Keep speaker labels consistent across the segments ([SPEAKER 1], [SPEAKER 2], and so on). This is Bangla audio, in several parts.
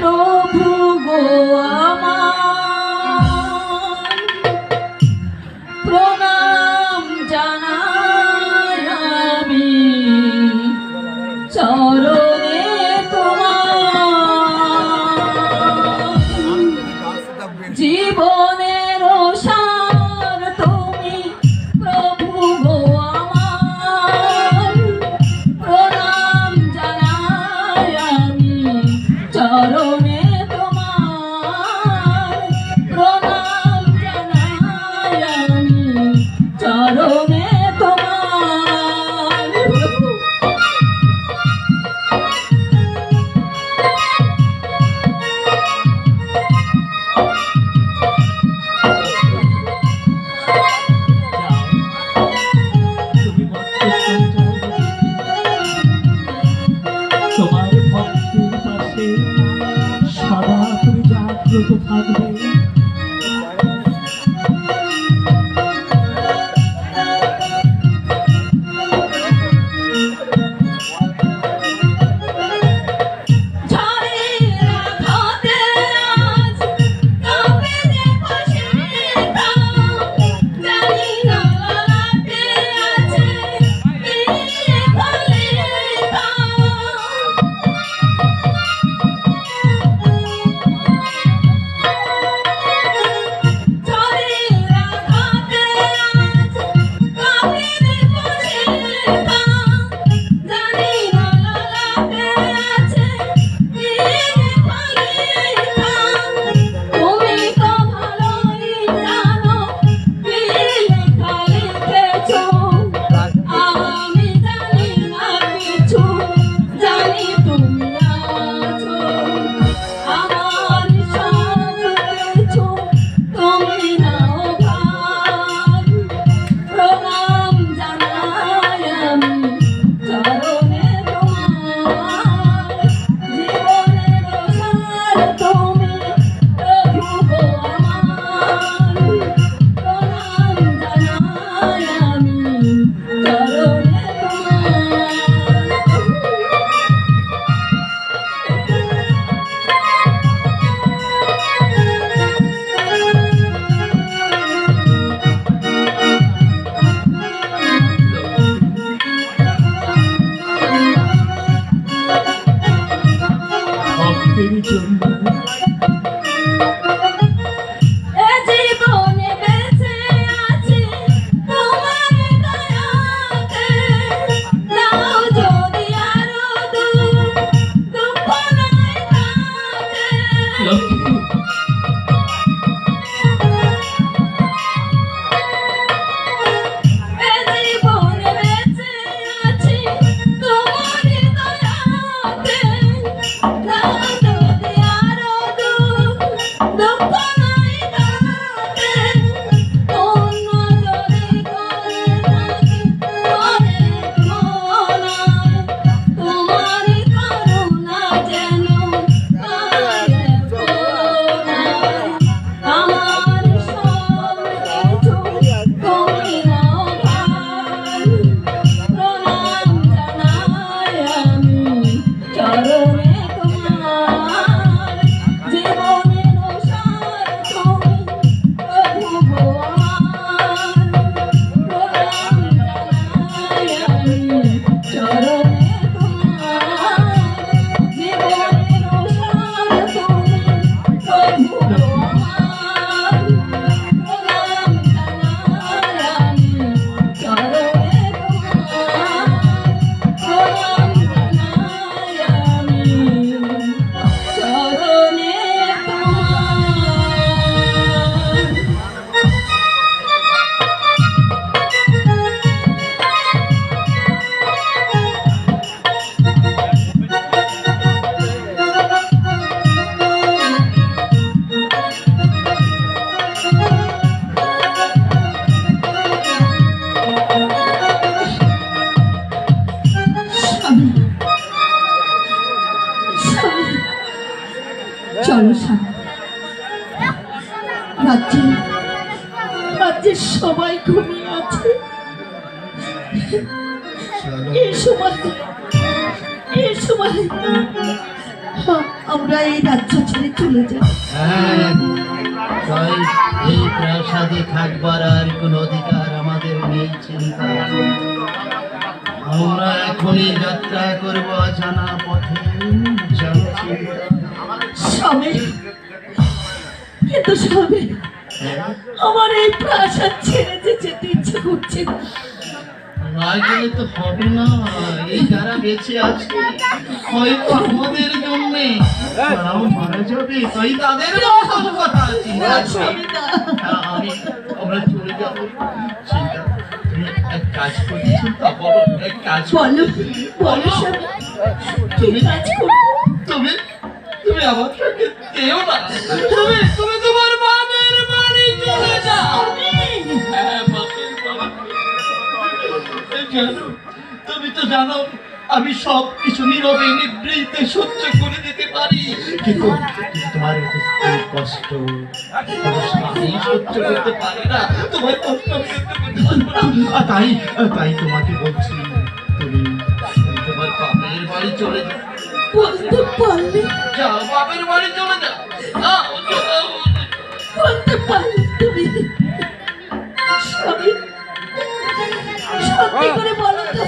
[SPEAKER 1] প্রভু গো আমার প্রণাম জানাই আমি চরণে তোমার জীবনের সার তুমি প্রভু গো আমার প্রণাম জানাই আমি চরণে তোমার প্রণাম জানাই আমি চরণে তোমার
[SPEAKER 2] তোমার ভক্তের পাশে সদা তুমি জাগ্রত থাকবে। ভক্তের জন্য
[SPEAKER 1] চলো রাজ্যে রাজ্যের সবাই ঘুমিয়ে আছে। এই সময় আমরা এই রাজ্য ছেড়ে চলে যাব।
[SPEAKER 3] হ্যাঁ, তাই এই প্রাসাদে থাকবার আর কোন অধিকার আমাদের নেই। চিন্তা আমরা এখনই যাত্রা করব অজানা পথে। জানো চিন্তা?
[SPEAKER 1] স্বামী, কিন্তু স্বামী,
[SPEAKER 3] হ্যাঁ?
[SPEAKER 1] আমার এই প্রাসাদ ছেড়ে যে যেতে ইচ্ছে করছে না।
[SPEAKER 3] না গেলে তো হবে না। এই যারা বেঁচে আছে হয়তো আমাদের জন্য তারাও মারা যাবে, তাই তাদের মতন কথা চিন্তা আছে।
[SPEAKER 1] স্বামী, না।
[SPEAKER 3] আমরা চলে যাব। চিন্তা, তুমি এক কাজ করছি, চিন্তা বলো, এক কাজ
[SPEAKER 1] বলো, বলো স্বামী, কি কাজ করবো?
[SPEAKER 3] তুমি তুমি আমার সঙ্গে যেও না। তুমি তুমি তোমার বাবার বাড়ি চলে যাও। হ্যাঁ, বাপের বাড়ি। জানো, তুমি তো জানো আমি সব কিছু নীরবে নিভৃতে সহ্য করে দিতে পারি, কিন্তু তোমার এই কষ্ট আমি সহ্য করতে পারি না। তোমার কষ্ট আমি সহ্য করতে পারবো না। তাই তাই তোমাকে বলছি, তুমি তোমার বাপের বাড়ি চলে যাও।
[SPEAKER 1] বলতে পারলে,
[SPEAKER 3] যাও, বাপের বাড়ি চলে যাও। যাও।
[SPEAKER 1] বলতে পারলে তুমি? স্বামী, সত্যি করে বলো তো,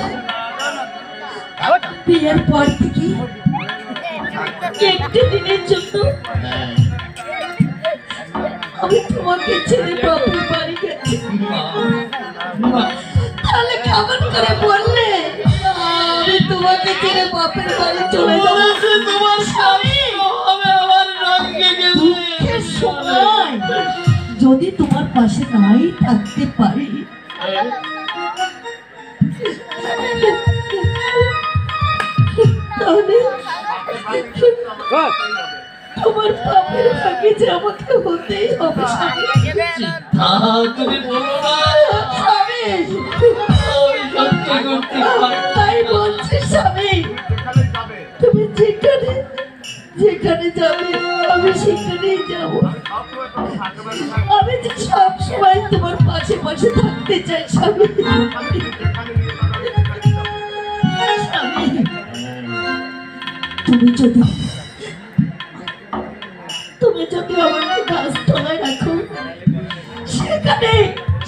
[SPEAKER 1] বিয়ের পর থেকে একটি দিনের জন্য আমি তোমাকে ছেড়ে বাপের বাড়ি গেছি, তাহলে কেমন করে বললে আমি তোমাকে ছেড়ে বাপের বাড়ি চলে যাবো?
[SPEAKER 3] তোমার
[SPEAKER 1] স্বামী,
[SPEAKER 3] হবে আমার রঙে গেলে।
[SPEAKER 1] দুঃখের সময় যদি তোমার পাশে নাই থাকতে পারি, তাহলে তোমার বাপের ভাগে যে আমাকে হতেই হবে। স্বামী,
[SPEAKER 3] তুমি বলো না,
[SPEAKER 1] স্বামী,
[SPEAKER 3] আমি সহ্য করতে পারি না।
[SPEAKER 1] তাই বলছি স্বামী, তুমি যেখানে যেখানে যাবে আমি সেখানেই যাব। আমি যে সব সময় তোমার পাশে পাশে থাকতে চাই স্বামী। স্বামী, তুমি যদি আমাকে গাছতলায় রাখো,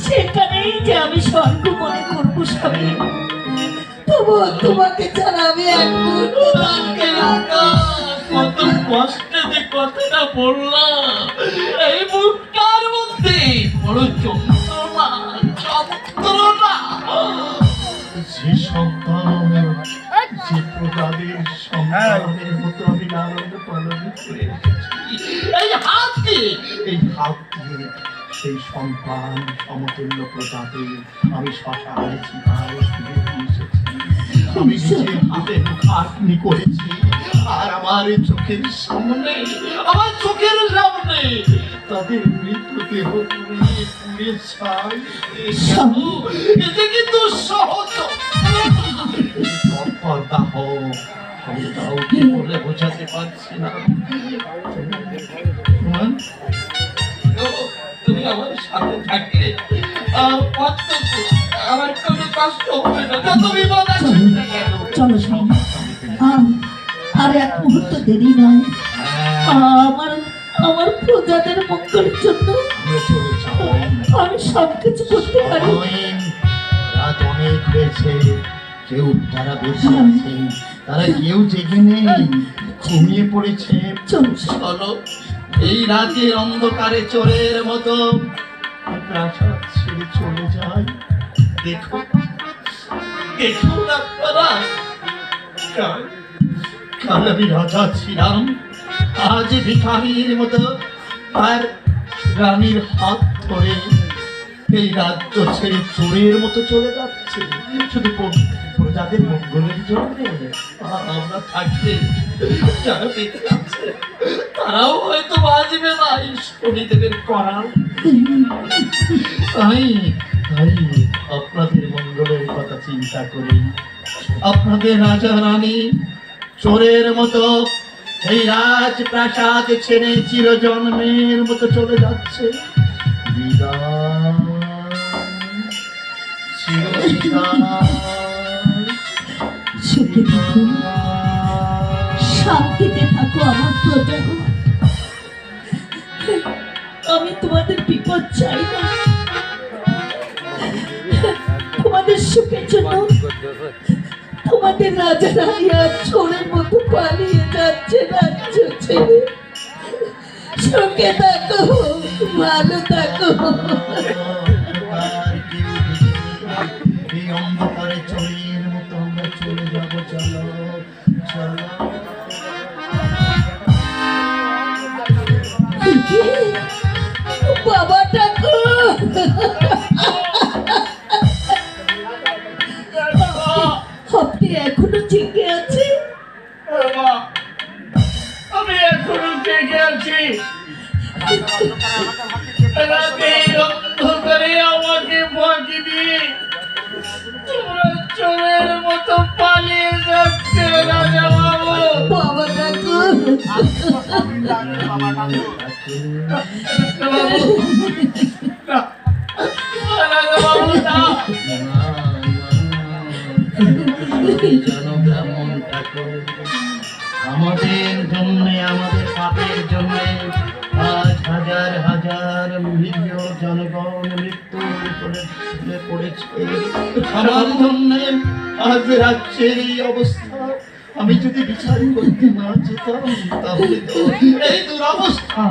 [SPEAKER 1] সেখানেই যে আমি স্বর্গ মনে করবো স্বামী। তবু তোমাকে ছাড়া আমি এক মুহূর্ত থাকতে পারবো না।
[SPEAKER 3] কত কষ্টে যে কথাটা বললাম, এই মুখটার মধ্যে বড় যন্ত্রণা। যে সন্তান, যে প্রজাদের সন্তানের মতো আমি লালন পালন করে এসেছি, এই হাত দিয়ে সেই সন্তান সমতুল্য প্রজাদের আমি শ্মশানে চিতায় ফিরে দিয়ে এসেছি। আমি নিজের হাতে খাটনি করেছি, আর আমার চোখের সামনে তাদের মৃতদেহ পুড়িয়ে পুড়িয়ে ছাই। এটা কিন্তু সহজ দাহ, আমি কাউকে বলে বোঝাতে পারছি না। তুমি আমার সাথে থাকলে আমার কোনো কষ্ট হবে না। তুমি বলা
[SPEAKER 1] চলো স্বামী, আর এক মুহূর্ত দেরি নয়। আমার আমার প্রজাদের মঙ্গলের জন্য আমি সবকিছু করতে পারি।
[SPEAKER 3] রাত অনেক হয়েছে, কেউ যারা বেঁচে আছে তারা কেউ জেগে নেই, ঘুমিয়ে পড়েছে। চলো এই রাতের অন্ধকারে চোরের মতো প্রাসাদ ছেড়ে চলে যায়। দেখো দেখুন আপনারা, কাল আমি রাজা ছিলাম, আজ ভিখারির মতো আর রানীর হাত ধরে এই রাজ্য ছেড়ে চোরের মতো চলে যাচ্ছে। শুধু প্রজাদের মঙ্গলের জন্য আমরা থাকলে যারা বেঁচে আছে তারাও হয়তো বাঁচবে না এই শনিদেবের করাল। তাই তাই আপনাদের মঙ্গলের কথা চিন্তা করি আপনাদের রাজা রানী চোরের মতো এই রাজপ্রাসাদ ছেড়ে চিরজন্মের মতো চলে যাচ্ছে। বিদায়, চিরবিদায়।
[SPEAKER 1] সুখে থাকুন, শান্তিতে থাকো আমার প্রজাগণ। আমি তোমাদের বিপদ চাই না, তোমাদের সুখের জন্য তোমাদের রাজা রানী আর চোরের মতো পালিয়ে যাচ্ছে রাজ্য ছেড়ে। সুখে থাকো, ভালো থাকো।
[SPEAKER 2] এই অন্ধকারে চোরের মতো আমরা চলে যাবো। চলো চলো।
[SPEAKER 1] বাবা ঠাকুর, আপনি এখনো জেগে আছে?
[SPEAKER 3] আমি এখনো জেগে আছি। রাতের অন্ধকারে আমাকে ফাঁকি দিয়ে তোমরা চোরের মতো পালিয়ে যাচ্ছে রাজা বাবু।
[SPEAKER 1] বাবা ঠাকুর,
[SPEAKER 3] রাজা বাবু না।
[SPEAKER 2] জানো ব্রাহ্মণ ঠাকুর, আমাদের জন্য, আমাদের পাপের জন্য আজ হাজার হাজার নিরীহ জনগণ মৃত্যুর করে পড়েছে। আমার জন্য আজ রাজ্যের এই অবস্থা। আমি যদি বিচার করতে না যেতাম তাহলে তো এই দুরবস্থা।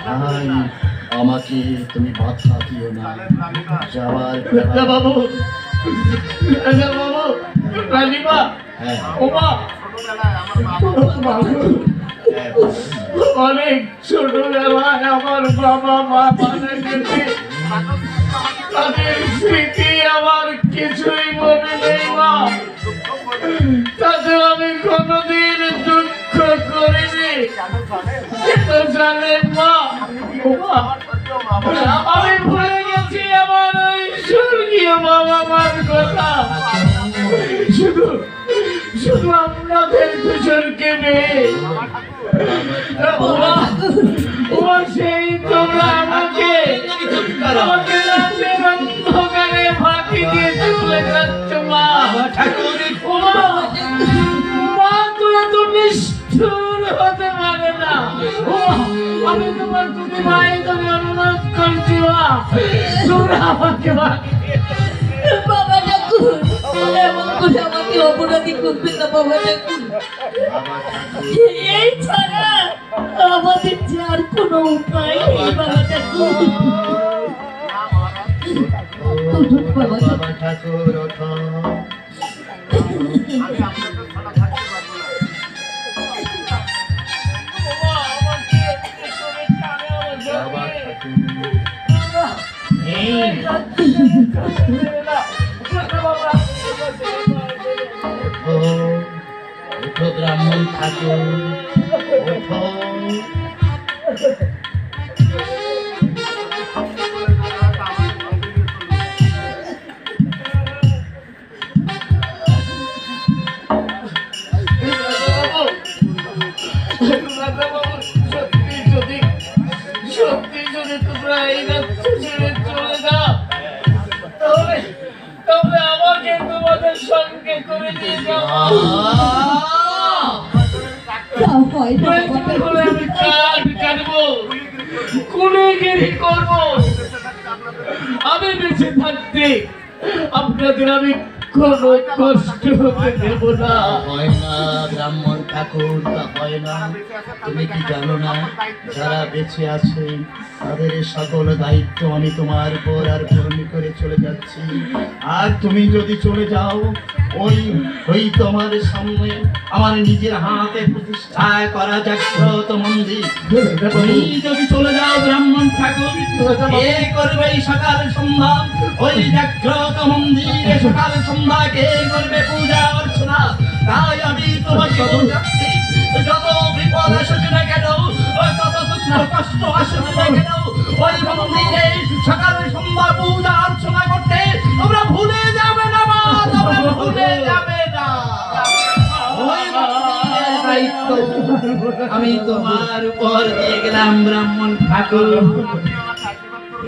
[SPEAKER 2] তাই আমাকে তুমি বাধা দিও না। যাওয়ার
[SPEAKER 3] রাজা বাবু, রাজা বাবু, রানীমা,
[SPEAKER 2] হ্যাঁ
[SPEAKER 3] ওমা, অনেক ছোটবেলায় আমার বাবা মা মারা গেছে। তাদের স্মৃতি আমার কিছুই মনে নেই মা। তাতে আমি কোনোদিন দুঃখ করিনি। কিন্তু জানেন মা, আমি ভুলে গেছি আমার ওই স্বর্গীয় বাবা মার কথা। শুধু শুধু আপনাদের দুজনকে নিয়ে ও সেই তোমরা আমাকে রাতের অন্ধকারে ফাঁকি দিয়ে চলে যাচ্ছ মা। মা তো এত নিষ্ঠুর হতে পারে না। আমি তোমার যদি মায়ের কাছে অনুরোধ করছি মা, তোমরা আমাকে ফাঁকি দিয়ে
[SPEAKER 1] বাবা ঠাকুর, এমন করে আমাকে অপরাধী করবে না বাবা ঠাকুর। এই ছাড়া আমাদের যে আর কোনো উপায় নেই বাবা ঠাকুর। উঠুন বাবা ঠাকুর।
[SPEAKER 2] বাবা ঠাকুর ওঠো। বাবা ঠাকুর এই ওঠো ব্রাহ্মণ ঠাকুর ওঠো।
[SPEAKER 3] সত্যি যদি তোমরা এই রাজ্য ছেড়ে চলে যাও, তাহলে আমাকে তোমাদের সঙ্গে করে নিয়ে যাও।
[SPEAKER 1] তা হয় না বাবা ঠাকুর।
[SPEAKER 3] আমি কাঠ কাটবো, কুলিগিরি করবো। আমি বেঁচে থাকতে আপনাদের আমি কোনো কষ্ট হতে দেব না।
[SPEAKER 2] হয় না ব্রাহ্মণ ঠাকুর, তা হয় না। তুমি কি জানো না, যারা বেঁচে আছে তাদের সকল দায়িত্ব আমি তোমার উপর আর পূর্ণ করে চলে যাচ্ছি। আর তুমি যদি চলে যাও, ওই ওই তোমার সামনে আমার নিজের হাতে প্রতিষ্ঠা করা জাগ্রত মন্দির, তুমি যদি চলে যাও ব্রাহ্মণ ঠাকুর, কে করবে এই সকাল সন্ধ্যা ওই জাগ্রত মন্দিরে? সকাল সন্ধ্যা কে করবে পূজা অর্চনা? তাই আমি তোমাকে বোঝাচ্ছি, যত বিপদ আসুক না কেন, যত দুঃখ কষ্ট আসুক না কেন, ওই মন্দিরে সকাল সন্ধ্যা পূজা অর্চনা করতে তোমরা ভুলে যাবে না মা, তোমরা ভুলে যাবে না। ওই মন্দিরের দায়িত্ব আমি তোমার উপর দিয়ে গেলাম ব্রাহ্মণ ঠাকুর।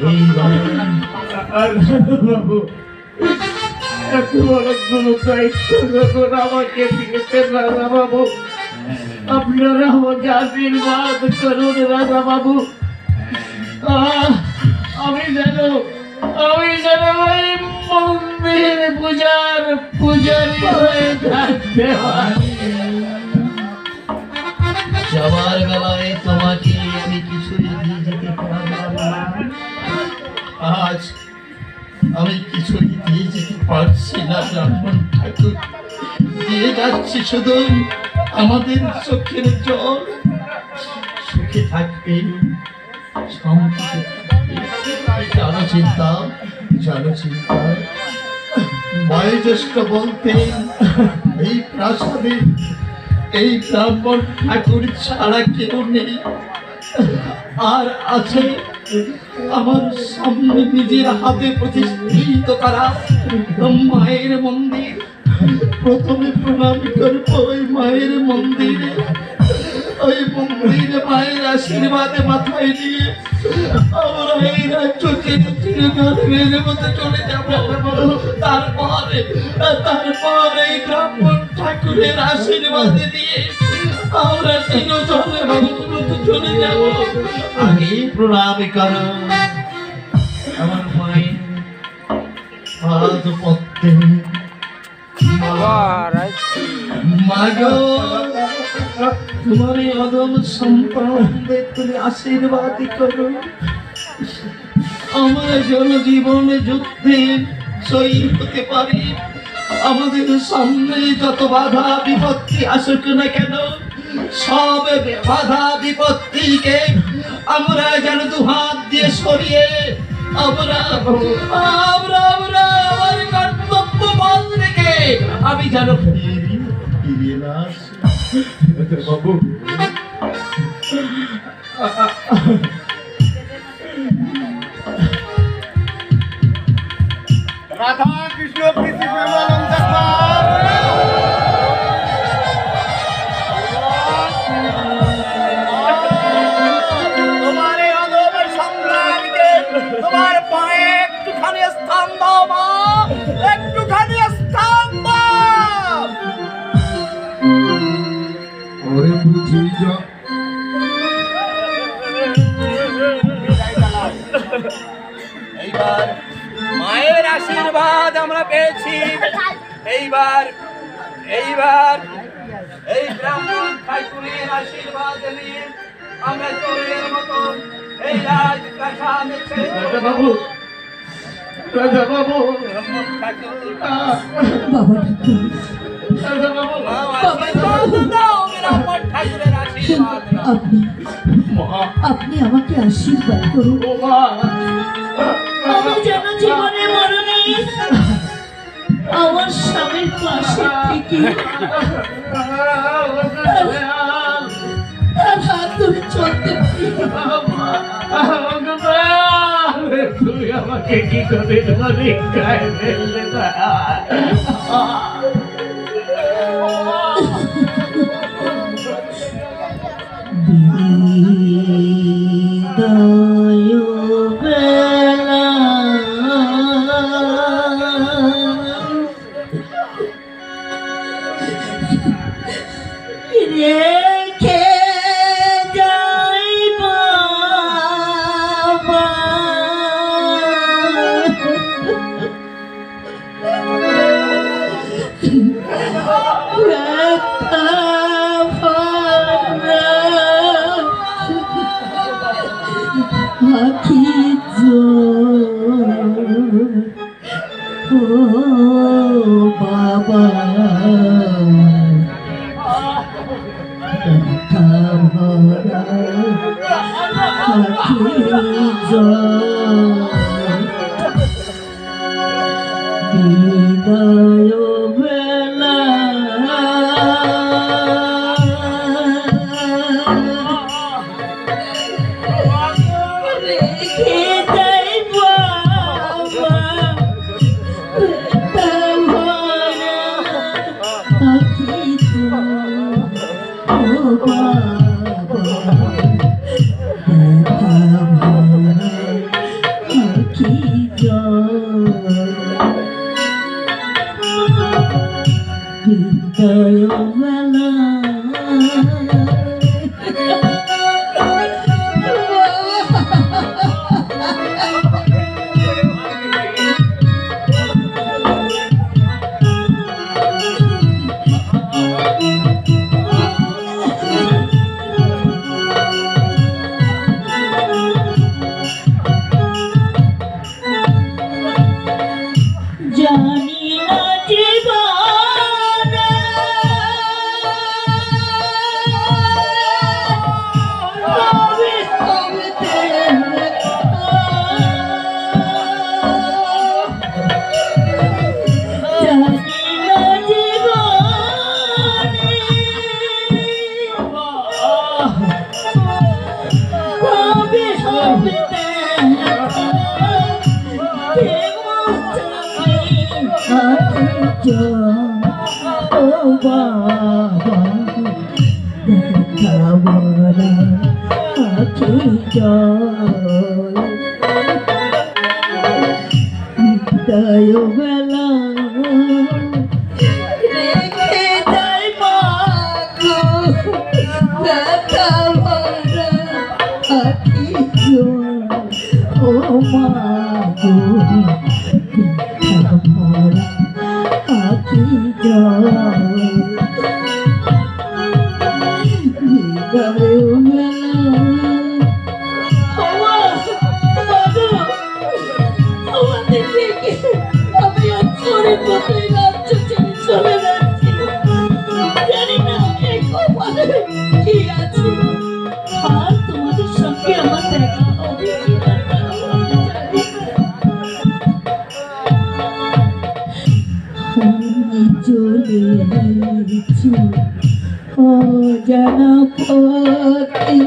[SPEAKER 2] এই
[SPEAKER 3] বাবু, এত বড় কোনো দায়িত্ব যখন আমাকে দিয়েছেন রাজা বাবু, আপনারা আমাকে আশীর্বাদ করুন রাজা বাবু। আমি যেন ওই মন্দির পূজারি হয়ে থাকতে পারি।
[SPEAKER 2] যাবার বেলায় তোমাকে আমি কিছুই দিয়ে যেতে পারলাম না। আজ আমি কিছুই দিয়ে যেতে পারছি না ব্রাহ্মণ ঠাকুর, দিয়ে যাচ্ছি শুধু আমাদের চোখের জল। সুখে থাকবে, শান্তিতে থাকবে। জানো চিন্তা, বয়োজ্যেষ্ঠ বলতেন এই প্রাসাদে এই ব্রাহ্মণ ঠাকুর ছাড়া কেউ নেই। আর আছে আমার সামনে নিজের হাতে প্রতিষ্ঠিত করা মায়ের মন্দির। প্রথমে প্রণাম করবো ওই মায়ের মন্দিরে, ওই মন্দিরে মায়ের আশীর্বাদে মাথায় নিয়ে আমরা এই রাজ্য ছেড়ে চিরকালের মতো চলে যাব। তারপরে এই ব্রাহ্মণ ঠাকুরের আশীর্বাদে দিয়ে আমরা চিরজলের মতো চলে যাব। আগে প্রণাম করো আমার মায়ের পাদ পদ্মে। মাগো, তোমার এই অদম সন্তানদের তুমি আশীর্বাদ করো। আমরা জনজীবনে যুদ্ধে জয়ী হতে পারি। আমাদের সামনে যত বাধা বিপত্তি আসুক না কেন, সব বাধা বিপত্তিকে আমরা যেন দুহাত দিয়ে সরিয়ে আমরা আমার কর্তব্য বল রেখে আমি যেন ফিরিয়ে না আসি। বাবু,
[SPEAKER 4] রাধা কৃষ্ণ প্রীতি প্রেমানন্দ পার। তোমার এই অধমের সন্তানকে তোমার পায়ে একটুখানি স্থান দাও মা, একটুখানি স্থান দাও।
[SPEAKER 5] ওরে বুঝি যা
[SPEAKER 4] এইবার মায়ের আশীর্বাদ আমরা পেয়েছি। এইবার এই ব্রাহ্মণ ঠাকুরের আশীর্বাদ নিয়ে আমরা চোরের মতন এই রাজপ্রাসাদে
[SPEAKER 3] রাজা বাবু, রাজা বাবু,
[SPEAKER 4] ব্রাহ্মণ ঠাকুর
[SPEAKER 1] বাবা ঠাকুর,
[SPEAKER 3] রাজা বাবু,
[SPEAKER 4] আশীর্বাদ দাও, ব্রাহ্মণ ঠাকুরের আশীর্বাদ দাও।
[SPEAKER 1] আপনি আমাকে আশীর্বাদ করুন।
[SPEAKER 3] ও মা,
[SPEAKER 1] আমি যেন জীবনে মরণে আমার স্বামীর পাশে থেকে তার হাত ধরে চলতে পারি।
[SPEAKER 3] তুই আমাকে কি করে গায়ে ফেললে না?
[SPEAKER 1] বিদায় বেলা রেখে যাই বাবা, আখি ও বাবা, বিদায় বেলা রেখে যাই বাবা, আখি ও বাবা, তবে দেখা কেমন যাবে ও বাবা দেখা বলা আখি জল বিদায় বেলা রেখে যাই মাগো দেখা বলা আখি জল ও মাগো দেখা বলা আখি জল তোমাদের সঙ্গে আমার দেখা হবে চলে অজানা পথে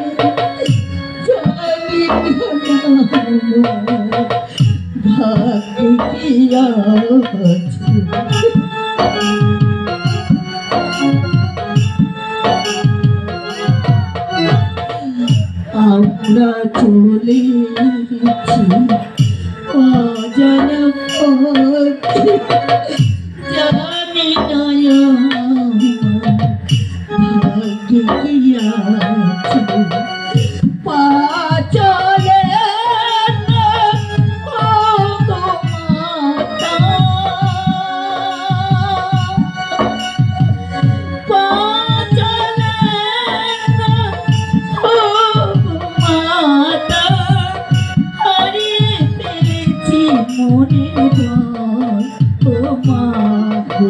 [SPEAKER 1] জানি ভাগ্যে কি আছে আমরা চলেছি অজানা পথে জানি ভাগ্যে কি আছে পা চলে না ও গো মাতা পা চলে না ও গো মাতা হারিয়ে ফেলেছি মনে ভয় ও মা গো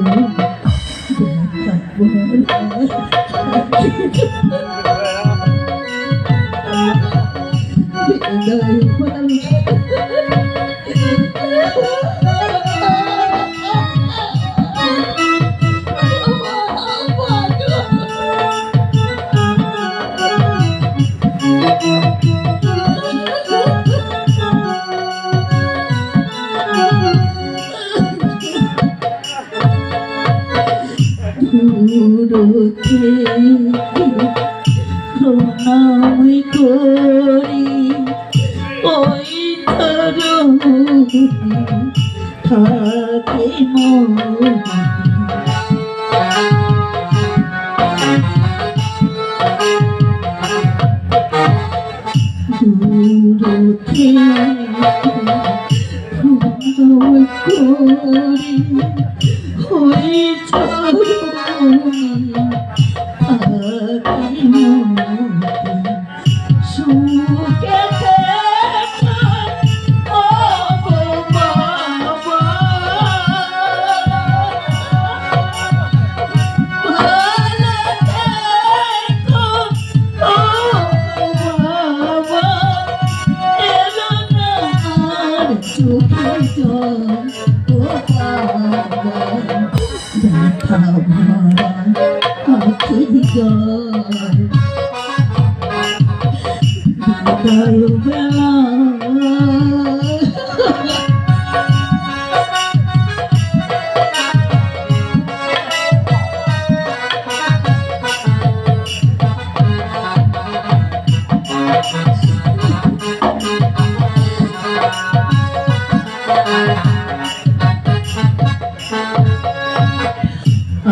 [SPEAKER 1] দেখা বলা প্রণাম করি ওই থাকে দূরতে প্রণাম করি ওই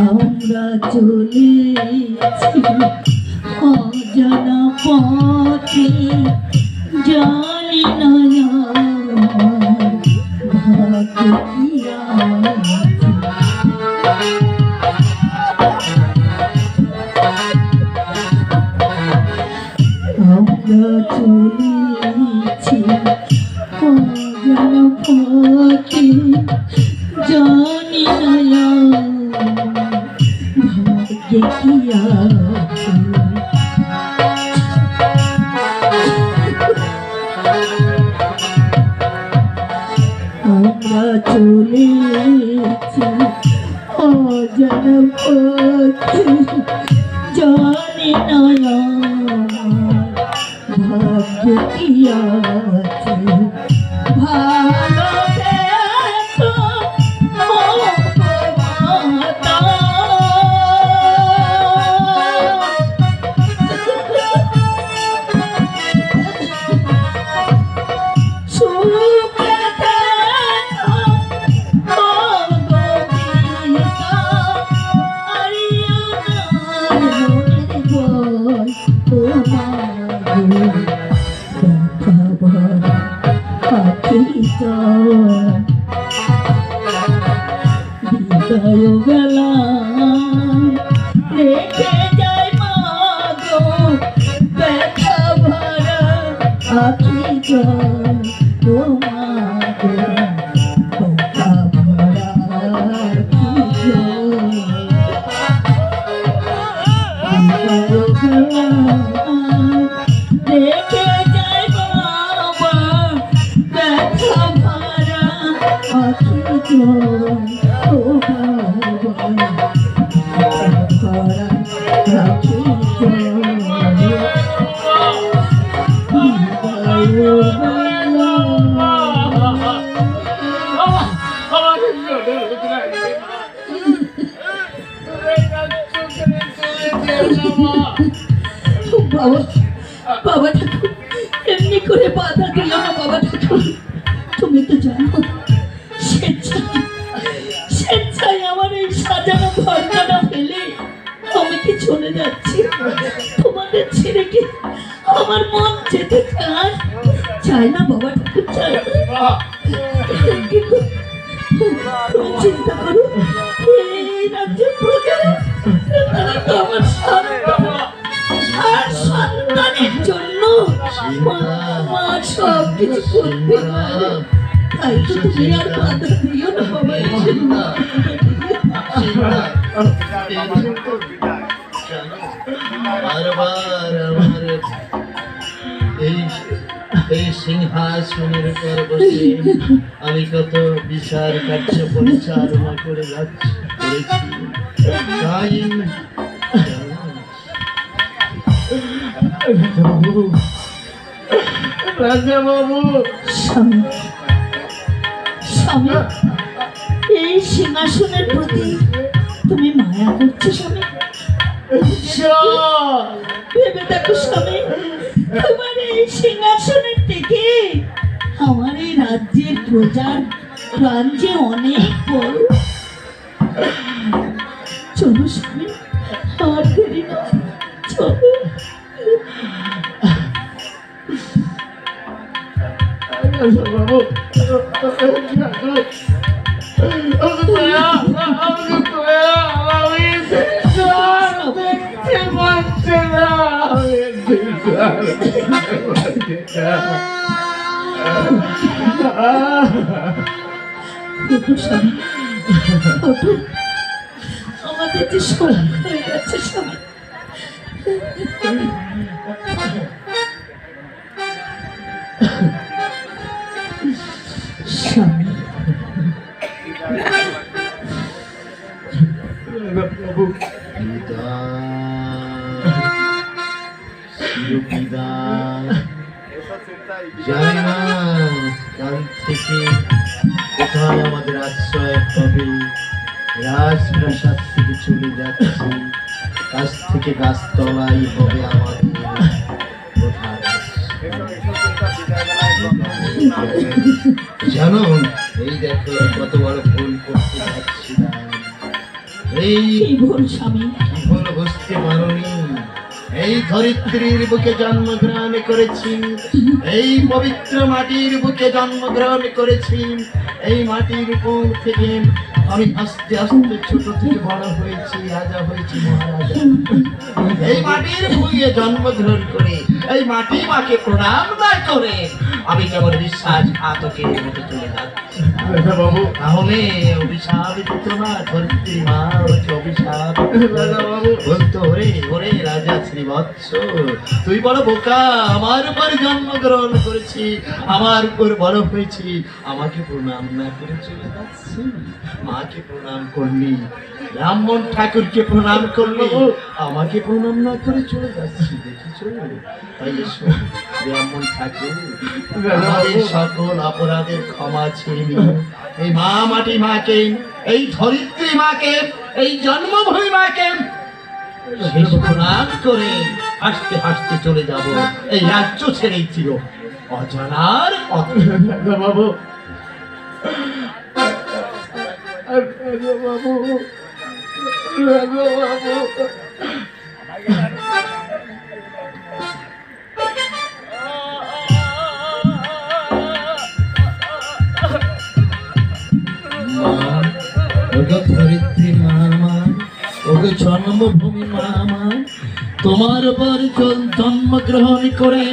[SPEAKER 1] আমরা চলেছি অজানা পথে জানি না ভাগ্যে কি আছে আমরা চলেছি অজানা পথে জানি না ভাগ্যে কি আছে আমরা চলেছি অজানা পথে জানি না ভাগ্য কি আছে ভালোবেসো মাতা সুখে থেকো ও গোপিকা আরিয়ানার মনের জয় তোমার দেখা ভরা আখি জয় বিদায় বেলায় রেখে যায় মাগো দেখা ভরা আখি জয় তোমার দেখা ভরা আখি জয় রেখে যায় বাবা দেখা ভরা আখি জয় ও বাবা দেখা ভরা আখি বাবা বাবা ঠাকুর এমনি করে বাধা দিল না বাবা ঠাকুর তুমি তো জানো স্বেচ্ছায় আমার এই সাজানো ঘরখানা ফেলে আমি কি চলে যাচ্ছি তোমাদের ছেড়ে কি আমার মন যেতে চায় না বাবা ঠাকুর চায় না কিন্তু তুমি চিন্তা করো এই রাজ্যের প্রজারা তারা তো আমার আর সন্তানের জন্য মা সব কিছু করতে পারে তাই তো তুমি আর বাধা দিও না বাবা
[SPEAKER 2] বারবার আমার এই সিংহাসনের উপর বসে আমি কত বিচার কার্য পরিচালনা করে করেছি তাই
[SPEAKER 3] রাজা বাবু
[SPEAKER 1] স্বামী স্বামী এই সিংহাসনের প্রতি তুমি মায়া করছো স্বামী ভেবে দেখো স্বামী তোমার এই সিংহাসনের থেকে আমার এই রাজ্যের প্রজার প্রাণ যে অনেক বড় চলো স্বামী আর দেরি না চলো
[SPEAKER 3] বাবু
[SPEAKER 1] আমাদের যে সময় হয়ে গেছে স্বামী স্বামী
[SPEAKER 2] জানি না কাল থেকে কোথায় আমাদের আশ্রয় হবে রাজপ্রাসাদ থেকে চলে যাচ্ছি গাছ থেকে গাছতলাই হবে আমাদের কোথায় জানো এই দেখো কত বড় ভুল করতে যাচ্ছিলাম এই
[SPEAKER 1] কি ভুল স্বামী
[SPEAKER 2] কি ভুল বুঝতে পারোনি এই ধরিত্রীর বুকে জন্মগ্রহণ করেছি এই পবিত্র মাটির বুকে জন্মগ্রহণ করেছি এই মাটির উপর থেকে আমি আস্তে আস্তে ছোট থেকে বড় হয়েছি রাজা হয়েছি মহারাজা এই মাটির ভুঁইয়ে জন্মগ্রহণ করে এই মাটি মাকে প্রণাম না করে আমি কেবল বিশ্বাসঘাতকের মতো চলে যাচ্ছি।
[SPEAKER 5] রাজা বাবু,
[SPEAKER 2] তাহলে অভিশাপ দিত না ধরতে মা, ওকে অভিশাপ
[SPEAKER 5] রাজা বাবু।
[SPEAKER 2] বলতো ওরে ওরে রাজা শ্রীবৎস, তুই বড় বোকা, আমার উপর জন্মগ্রহণ করেছি, আমার উপর বড় হয়েছি, আমাকে প্রণাম না করে চলে যাচ্ছি। মাকে প্রণাম করলি, ব্রাহ্মণ ঠাকুরকে প্রণাম করলি, আমাকে প্রণাম না করে চলে যাচ্ছি। দেখেছো? তাই এসো ব্রাহ্মণ ঠাকুর, আমাদের সকল অপরাধের ক্ষমা চেয়ে নিও। এই মা মাটি মাকে, এই ধরিত্রী মাকে, এই জন্মভূমি মাকে শেষ প্রণাম করে হাসতে হাসতে চলে যাব এই রাজ্য ছেড়েই ছিল অজানার পথে।
[SPEAKER 5] রাজা বাবু, রাজা বাবু, রাজা বাবু।
[SPEAKER 2] ওগো ধরিত্রী মা, ওগো জন্মভূমি মা, তোমার উপর জন্মগ্রহণ করে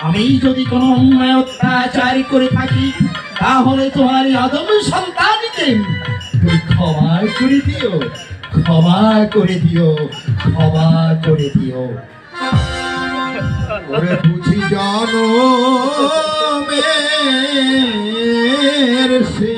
[SPEAKER 2] আমি যদি কোনো অন্যায় অত্যাচার করে থাকি, তাহলে তোমার এই আদম সন্তানকে তুমি ক্ষমা করে দিও, ক্ষমা করে দিও, ক্ষমা করে দিও।
[SPEAKER 5] ওরে বুঝি জানো মের সে